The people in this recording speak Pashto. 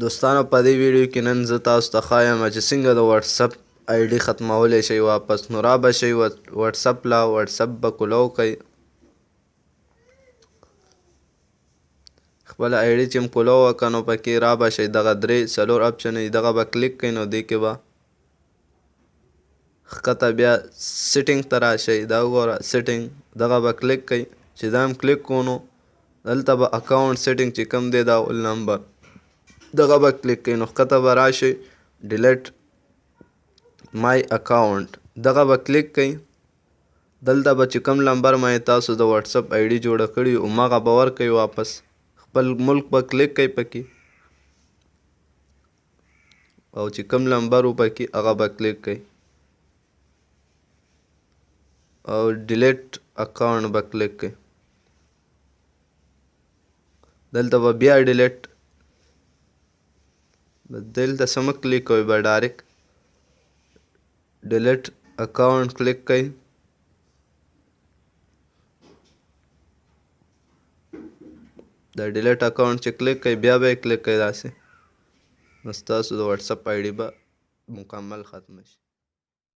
دوستانو په دې ویډیو کې نن زه تاسو ته ښایم چې څنګه د واتساپ آی ډي ختمولی شئ واپس. نو را به شئ واتساپ له واتساپ به کولو کوئ. خپله آی ډي چې م کولو وکړه نو پکې را به شئ دغه درې څلور اپشن دي دغه به کلیک کوئ. نو دې کې به ښکته بیا سیټینګ ته راشئ. دا وګوره سیټینګ دغه به کلیک کوئ. چې دا م کلیک کړو نو دلته به اکاونټ سیټینګ چې کوم دی دا اول نمبر دغه به کلیک کوئ. نو ښکته به راشئ ډیلیټ مای اکاونټ دغه به کلیک کوئ. دلته به چې کوم نمبر باندې تاسو د واتساپ آی ډي جوړه کړې وي هماغه به ورکوئ واپس. خپل ملک به کلیک کوئ پکې او چې کوم نمبر و پکې هغه به کلیک کوئ او ډیلیټ اکاونټ به کلیک کوئ. دلته به بیا ډیلیټ دلته څه مه کلیک کوئ به ډایرکټ ډیلیټ اکاونټ کلیک کوئ. د ډیلیټ اکاونټ چې کلیک کوئ بیا به یې کلیک کوئ داسې نو ستاسو د واتساپ آی ډي به مکمل ختمه شي.